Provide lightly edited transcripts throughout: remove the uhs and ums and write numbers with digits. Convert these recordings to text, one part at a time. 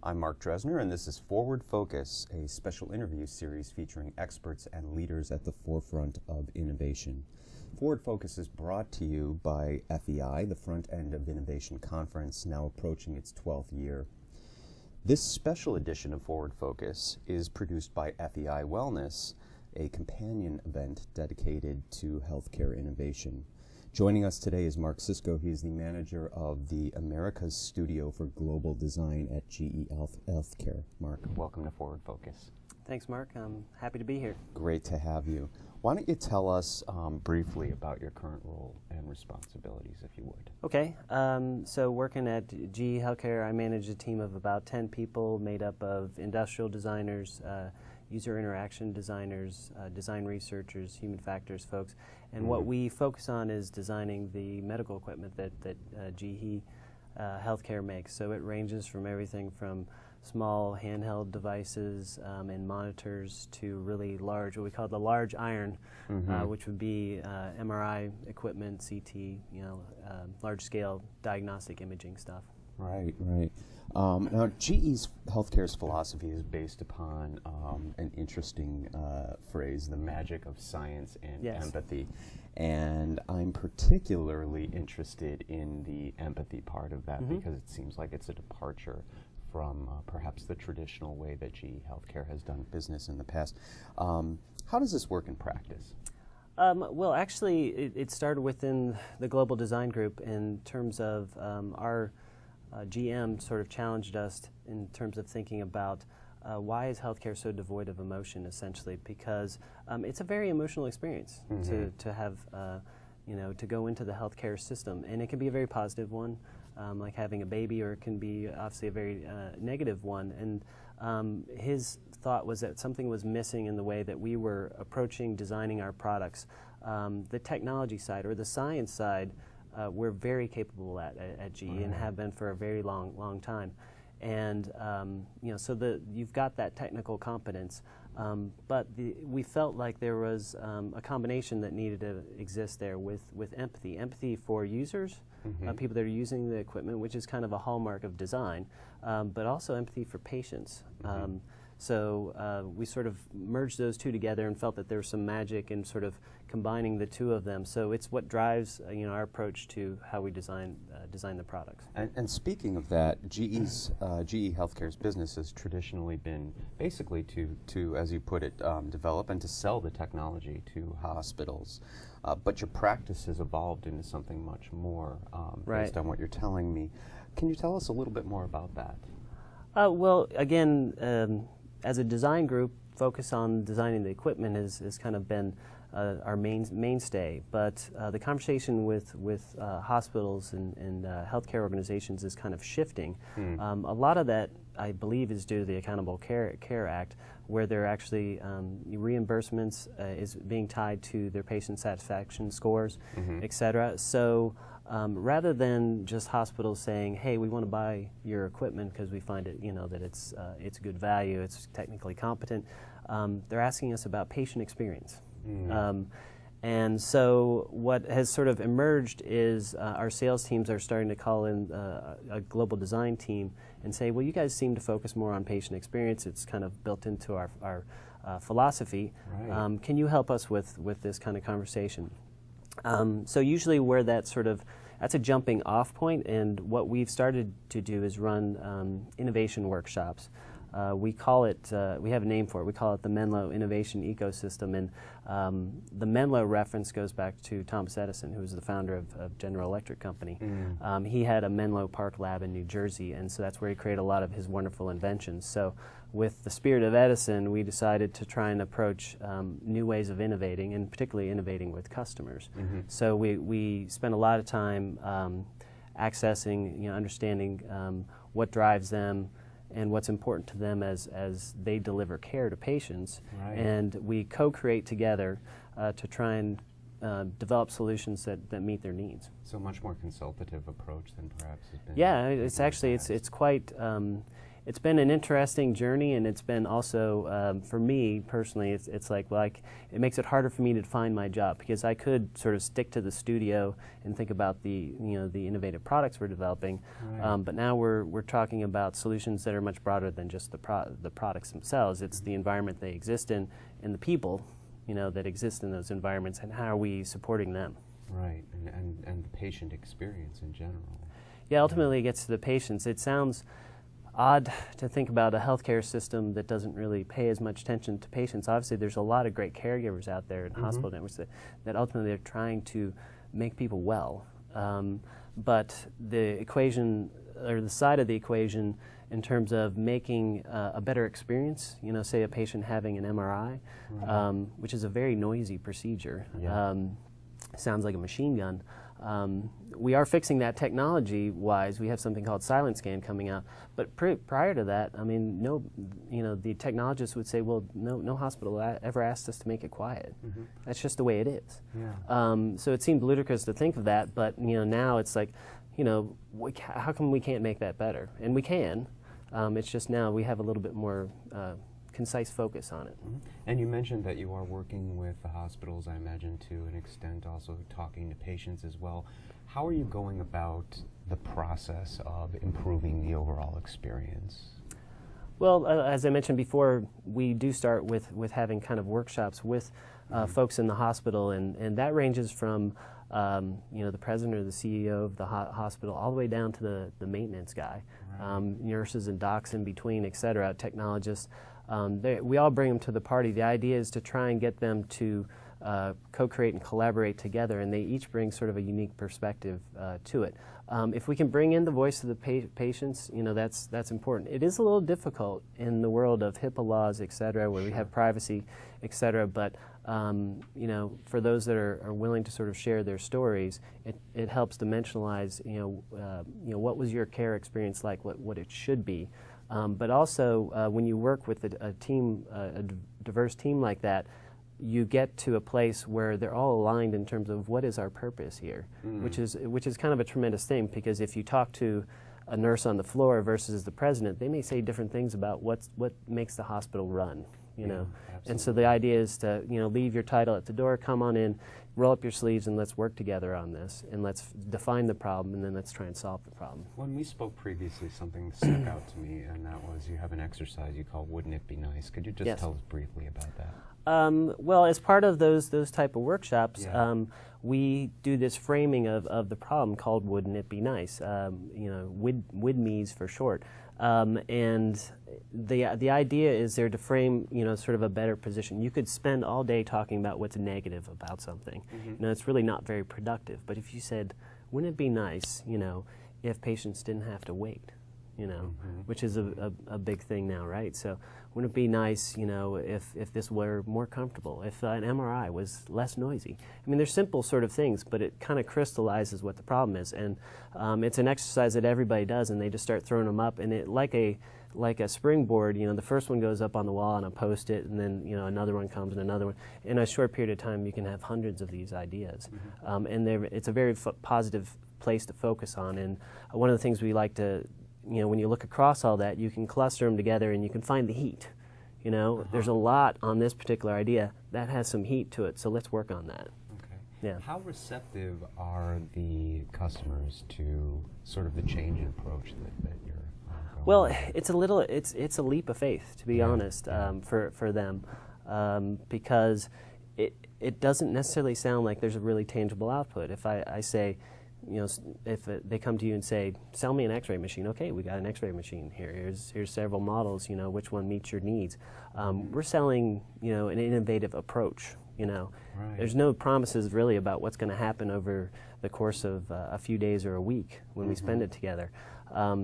I'm Mark Dresner, and this is Forward Focus, a special interview series featuring experts and leaders at the forefront of innovation. Forward Focus is brought to you by FEI, the Front End of Innovation Conference, now approaching its 12th year. This special edition of Forward Focus is produced by FEI Wellness, a companion event dedicated to healthcare innovation. Joining us today is Mark Sisko. He's the manager of the Americas Studio for Global Design at GE Healthcare. Mark, welcome to Forward Focus. Thanks, Mark. I'm happy to be here. Great to have you. Why don't you tell us briefly about your current role and responsibilities, if you would? Okay. So working at GE Healthcare, I manage a team of about 10 people made up of industrial designers, user interaction designers, design researchers, human factors folks. And what we focus on is designing the medical equipment that GE Healthcare makes. So it ranges from everything from small handheld devices and monitors to really large, what we call the large iron, which would be MRI equipment, CT, large-scale diagnostic imaging stuff. Right, right. Now, GE Healthcare's philosophy is based upon an interesting phrase, the magic of science and empathy. And I'm particularly interested in the empathy part of that because it seems like it's a departure from perhaps the traditional way that GE Healthcare has done business in the past. How does this work in practice? Well, actually, it started within the Global Design Group in terms of our GM sort of challenged us in terms of thinking about why is healthcare so devoid of emotion, essentially, because it's a very emotional experience to have, to go into the healthcare system, and it can be a very positive one, like having a baby, or it can be obviously a very negative one. And his thought was that something was missing in the way that we were approaching designing our products. The technology side or the science side, we're very capable at GE and have been for a very long time. And so you've got that technical competence, but we felt like there was a combination that needed to exist there with empathy for users, people that are using the equipment, which is kind of a hallmark of design, but also empathy for patients. So we sort of merged those two together and felt that there was some magic in sort of combining the two of them. So it's what drives our approach to how we design the products. And speaking of that, GE Healthcare's business has traditionally been basically to as you put it, develop and to sell the technology to hospitals. But your practice has evolved into something much more based on what you're telling me. Can you tell us a little bit more about that? Well, again, as a design group, focus on designing the equipment has kind of been our mainstay. But the conversation with hospitals and healthcare organizations is kind of shifting. A lot of that, I believe, is due to the Accountable Care Act, where they're actually reimbursements is being tied to their patient satisfaction scores, et cetera. So rather than just hospitals saying, "Hey, we want to buy your equipment because we find it, that it's good value, it's technically competent," they're asking us about patient experience. And so what has sort of emerged is our sales teams are starting to call in a global design team and say, well, you guys seem to focus more on patient experience. It's kind of built into our philosophy. Right. Can you help us with this kind of conversation? So usually where that's a jumping off point, and what we've started to do is run innovation workshops. We call it, we have a name for it, we call it the Menlo Innovation Ecosystem, and the Menlo reference goes back to Thomas Edison, who was the founder of General Electric Company. He had a Menlo Park lab in New Jersey, and so that's where he created a lot of his wonderful inventions. So with the spirit of Edison, we decided to try and approach new ways of innovating, and particularly innovating with customers. So we spent a lot of time accessing, understanding what drives them, and what's important to them as they deliver care to patients. Right. And we co-create together to try and develop solutions that meet their needs. So much more consultative approach than perhaps has been. Yeah, it's actually, it's quite, it's been an interesting journey, and it's been also, for me personally, it's like, it makes it harder for me to find my job, because I could sort of stick to the studio and think about the innovative products we're developing, Right. but now we're talking about solutions that are much broader than just the products themselves. It's the environment they exist in, and the people, that exist in those environments, and how are we supporting them. Right, and the patient experience in general. Yeah, ultimately it gets to the patients. It sounds odd to think about a healthcare system that doesn't really pay as much attention to patients. Obviously, there's a lot of great caregivers out there in hospital networks that ultimately are trying to make people well. But the equation, or the side of the equation, in terms of making a better experience, say a patient having an MRI, which is a very noisy procedure, sounds like a machine gun. We are fixing that technology-wise. We have something called Silent Scan coming out. But prior to that, I mean, the technologists would say, well, no hospital ever asked us to make it quiet. That's just the way it is. Yeah. So it seemed ludicrous to think of that, but now it's like, how come we can't make that better? And we can. It's just now we have a little bit more concise focus on it. And you mentioned that you are working with the hospitals, I imagine, to an extent, also talking to patients as well. How are you going about the process of improving the overall experience? Well, as I mentioned before, we do start with having kind of workshops with folks in the hospital, and that ranges from the president or the CEO of the hospital all the way down to the maintenance guy, nurses and docs in between, et cetera, technologists. We all bring them to the party. The idea is to try and get them to co-create and collaborate together, and they each bring sort of a unique perspective to it. If we can bring in the voice of the patients, that's important. It is a little difficult in the world of HIPAA laws, et cetera, where we have privacy, et cetera, but for those that are willing to sort of share their stories, it helps dimensionalize, what was your care experience like, what it should be. But also, when you work with a team, a diverse team like that, you get to a place where they're all aligned in terms of what is our purpose here, which is kind of a tremendous thing, because if you talk to a nurse on the floor versus the president, they may say different things about what makes the hospital run. And so the idea is to leave your title at the door, come on in, roll up your sleeves, and let's work together on this, and let's define the problem, and then let's try and solve the problem. When we spoke previously, something stuck out to me, and that was you have an exercise you call "Wouldn't It Be Nice?" Could you just tell us briefly about that? Well, as part of those type of workshops, we do this framing of the problem called "Wouldn't It Be Nice?" WIDMEs for short. And the idea is there to frame, sort of a better position. You could spend all day talking about what's negative about something. It's really not very productive. But if you said, wouldn't it be nice, if patients didn't have to wait, which is a big thing now, right? So wouldn't it be nice, if this were more comfortable, if an MRI was less noisy? I mean, they're simple sort of things, but it kind of crystallizes what the problem is. And it's an exercise that everybody does, and they just start throwing them up. And it like a springboard, the first one goes up on the wall on a Post-it, and then another one comes and another one. In a short period of time, you can have hundreds of these ideas. And it's a very positive place to focus on. And one of the things we like to when you look across all that, you can cluster them together and you can find the heat. There's a lot on this particular idea that has some heat to it, so let's work on that. Okay. Yeah. How receptive are the customers to sort of the change in approach that you're going Well, with? it's a leap of faith, to be honest, for them, because it doesn't necessarily sound like there's a really tangible output. If I say, if they come to you and say, sell me an x-ray machine, okay, we got an x-ray machine here. Here's several models, which one meets your needs. We're selling, an innovative approach, Right. There's no promises really about what's going to happen over the course of a few days or a week when we spend it together.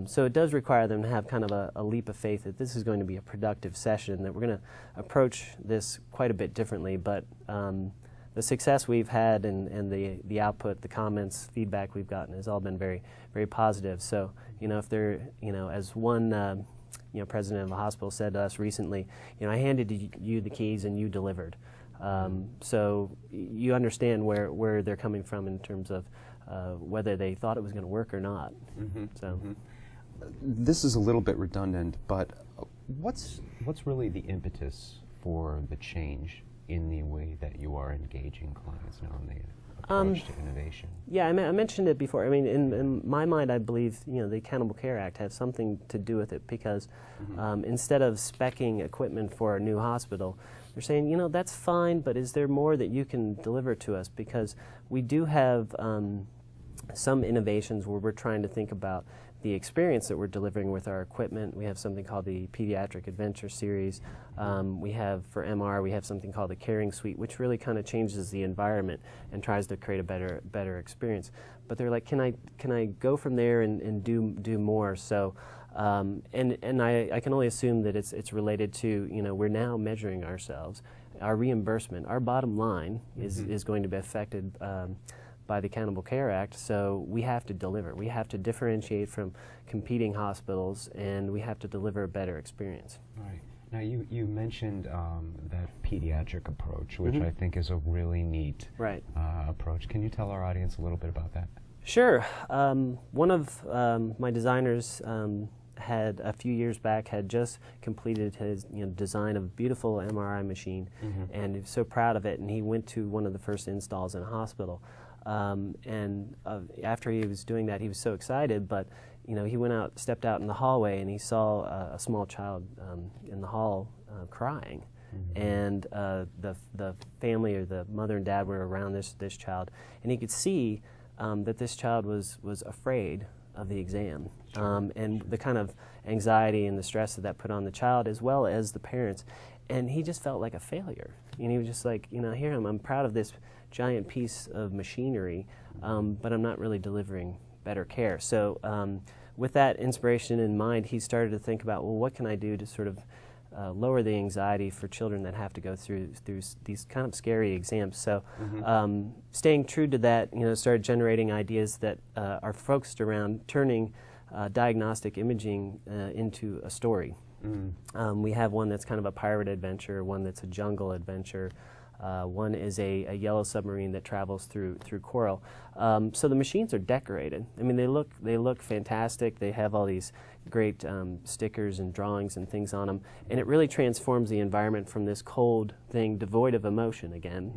So it does require them to have kind of a leap of faith that this is going to be a productive session, that we're going to approach this quite a bit differently, but the success we've had and the output, the comments, feedback we've gotten has all been very, very positive. So, if they're, as one, president of a hospital said to us recently, I handed you the keys and you delivered. So you understand where they're coming from in terms of whether they thought it was going to work or not. this is a little bit redundant, but what's really the impetus for the change in the way that you are engaging clients now in the approach to innovation? Yeah, I mentioned it before. I mean, in my mind, I believe the Accountable Care Act has something to do with it because instead of speccing equipment for a new hospital, they're saying, that's fine, but is there more that you can deliver to us? Because we do have some innovations where we're trying to think about the experience that we're delivering with our equipment. We have something called the Pediatric Adventure Series. We have, for MR, we have something called the Caring Suite, which really kind of changes the environment and tries to create a better experience. But they're like, can I go from there and do more? So, and I can only assume that it's related to, we're now measuring ourselves. Our reimbursement, our bottom line is going to be affected by the Accountable Care Act, so we have to deliver. We have to differentiate from competing hospitals, and we have to deliver a better experience. Right. Now, you mentioned that pediatric approach, which I think is a really neat approach. Can you tell our audience a little bit about that? Sure. One of my designers had, a few years back, had just completed his design of a beautiful MRI machine, and he was so proud of it, and he went to one of the first installs in a hospital. After he was doing that, he was so excited, but he stepped out in the hallway, and he saw a small child in the hall crying, and the family, or the mother and dad, were around this child, and he could see that this child was afraid of the exam, and the kind of anxiety and the stress that put on the child as well as the parents, and he just felt like a failure. And he was just like, here I'm proud of this giant piece of machinery, but I'm not really delivering better care. So with that inspiration in mind, he started to think about, well, what can I do to sort of lower the anxiety for children that have to go through these kind of scary exams. So staying true to that, started generating ideas that are focused around turning diagnostic imaging into a story. We have one that's kind of a pirate adventure, one that's a jungle adventure, one is a yellow submarine that travels through coral. So the machines are decorated. I mean, they look fantastic. They have all these great stickers and drawings and things on them, and it really transforms the environment from this cold thing, devoid of emotion again,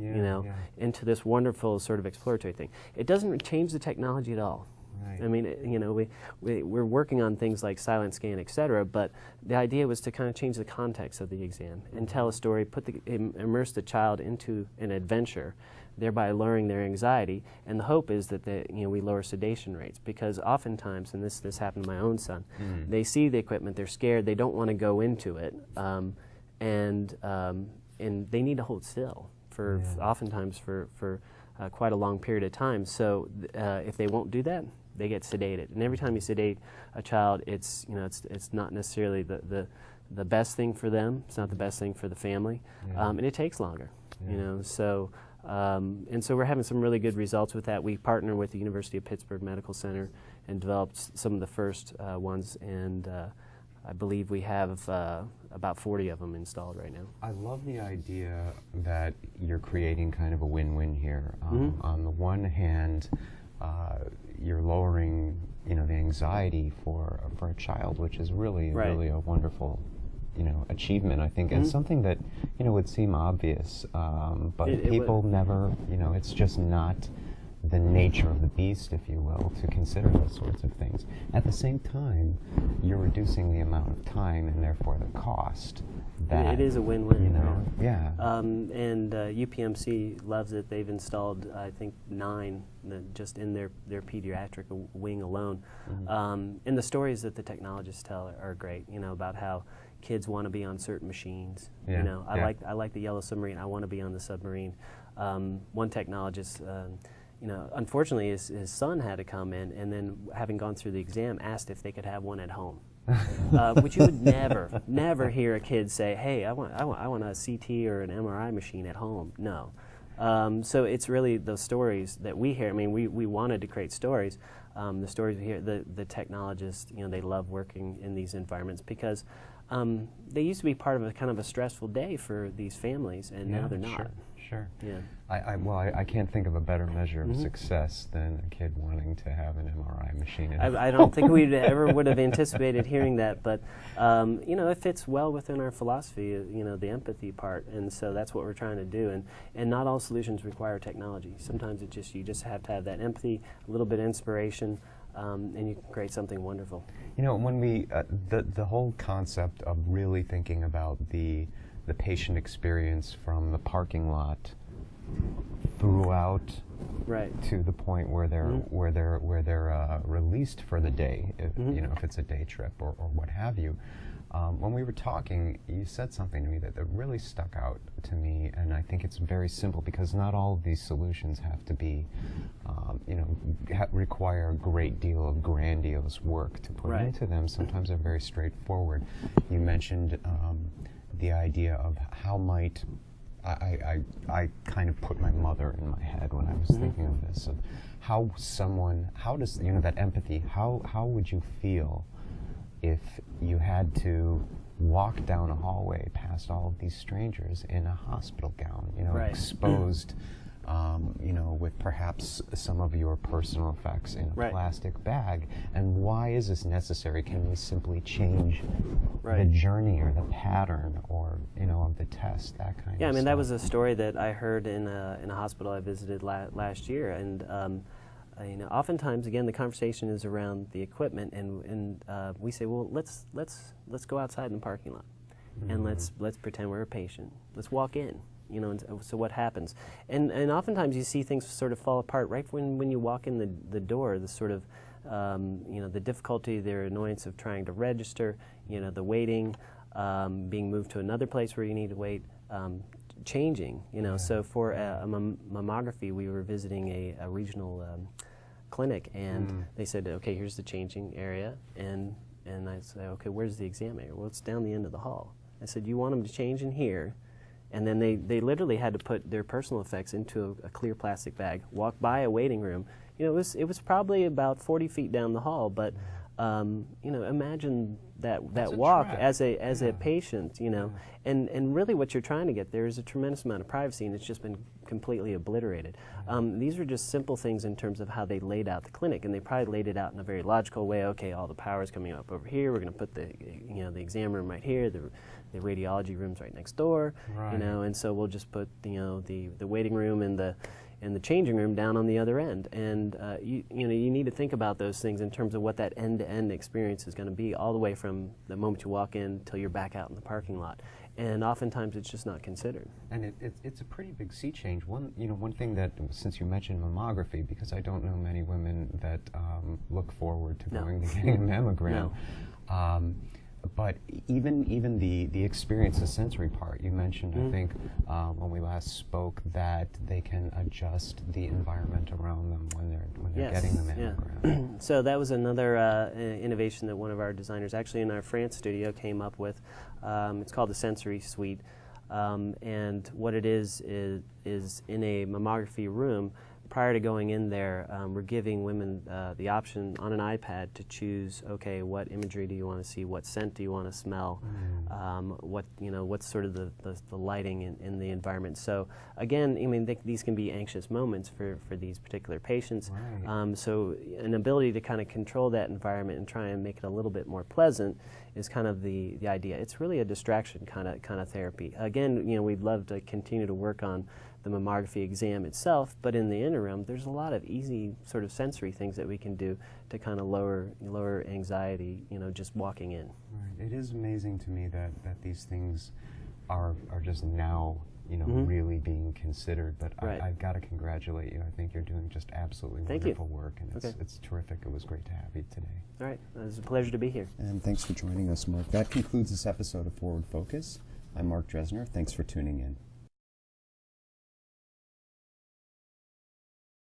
into this wonderful sort of exploratory thing. It doesn't change the technology at all. Right. I mean, we're working on things like silent scan, et cetera, but the idea was to kind of change the context of the exam and tell a story, immerse the child into an adventure, thereby lowering their anxiety. And the hope is that we lower sedation rates, because oftentimes, and this happened to my own son, they see the equipment, they're scared, they don't want to go into it, and they need to hold still oftentimes for quite a long period of time. So if they won't do that, they get sedated. And every time you sedate a child, it's not necessarily the best thing for them. It's not the best thing for the family, and it takes longer. So so we're having some really good results with that. We partner with the University of Pittsburgh Medical Center and developed some of the first ones, and I believe we have about 40 of them installed right now. I love the idea that you're creating kind of a win-win here. On the one hand, you're lowering, the anxiety for a child, which is really a wonderful, achievement, I think, and something that, would seem obvious, but people never, it's just not the nature of the beast, if you will, to consider those sorts of things. At the same time, you're reducing the amount of time and therefore the cost. It is a win-win. And UPMC loves it. They've installed, I think, 9 just in their pediatric wing alone. And the stories that the technologists tell are great. About how kids want to be on certain machines. I like the yellow submarine. I want to be on the submarine. One technologist. Unfortunately, his son had to come in, and then, having gone through the exam, asked if they could have one at home, which you would never hear a kid say, "Hey, I want a CT or an MRI machine at home." No. So it's really those stories that we hear. I mean, we wanted to create stories. The stories we hear, the technologists, they love working in these environments because they used to be part of a kind of a stressful day for these families, and now they're not. Sure. Yeah. I can't think of a better measure of success than a kid wanting to have an MRI machine. I don't think we ever would have anticipated hearing that, but it fits well within our philosophy, the empathy part, and so that's what we're trying to do. And not all solutions require technology. Sometimes you just have to have that empathy, a little bit of inspiration, and you can create something wonderful. When we the whole concept of really thinking about the patient experience from the parking lot throughout to the point where they're released for the day, if it's a day trip or what have you. When we were talking, you said something to me that really stuck out to me, and I think it's very simple because not all of these solutions have to be, require a great deal of grandiose work to put into them. Sometimes they're very straightforward. You mentioned the idea of how might I kind of put my mother in my head when I was thinking of this, of how does that empathy, how would you feel if you had to walk down a hallway past all of these strangers in a hospital gown, exposed, with perhaps some of your personal effects in a plastic bag? And why is this necessary? Can we simply change the journey or the pattern or, of the test, that kind of stuff? Yeah, I mean, that was a story that I heard in a hospital I visited last year, and oftentimes, again, the conversation is around the equipment, and we say, well, let's go outside in the parking lot, and let's pretend we're a patient. Let's walk in, and so what happens? And oftentimes you see things sort of fall apart right when you walk in the door. The sort of the difficulty, the annoyance of trying to register, the waiting, being moved to another place where you need to wait. Changing, so for a mammography, we were visiting a regional clinic, and they said, okay, here's the changing area, and I said, okay, where's the exam area? Well, it's down the end of the hall. I said, you want them to change in here? And then they literally had to put their personal effects into a clear plastic bag, walk by a waiting room. It was probably about 40 feet down the hall, but imagine that walk as a patient, and really what you're trying to get there is a tremendous amount of privacy, and it's just been completely obliterated. These are just simple things in terms of how they laid out the clinic, and they probably laid it out in a very logical way. Okay, all the power is coming up over here. We're going to put the exam room right here. The radiology room's right next door. And so we'll just put the waiting room and the changing room down on the other end. And you need to think about those things in terms of what that end-to-end experience is going to be, all the way from the moment you walk in till you're back out in the parking lot. And oftentimes it's just not considered. And it's a pretty big sea change. One thing that, since you mentioned mammography, because I don't know many women that look forward to going to getting a mammogram. But even the experience, the sensory part, you mentioned, I think, when we last spoke, that they can adjust the environment around them when they're getting the mammogram. Yeah. So that was another innovation that one of our designers, actually in our France studio, came up with. It's called the Sensory Suite, and what it is in a mammography room. Prior to going in there, we're giving women the option on an iPad to choose, okay, what imagery do you want to see, what scent do you want to smell, what's sort of the lighting in the environment. So again, I mean, these can be anxious moments for these particular patients. So an ability to kind of control that environment and try and make it a little bit more pleasant is kind of the idea. It's really a distraction kind of therapy. Again, we'd love to continue to work on the mammography exam itself, but in the interim, there's a lot of easy sort of sensory things that we can do to kind of lower anxiety, just walking in. Right. It is amazing to me that these things are just now, really being considered. But I've got to congratulate you. I think you're doing just absolutely wonderful work, and it's terrific. It was great to have you today. All right. It was a pleasure to be here. And thanks for joining us, Mark. That concludes this episode of Forward Focus. I'm Mark Dresner. Thanks for tuning in.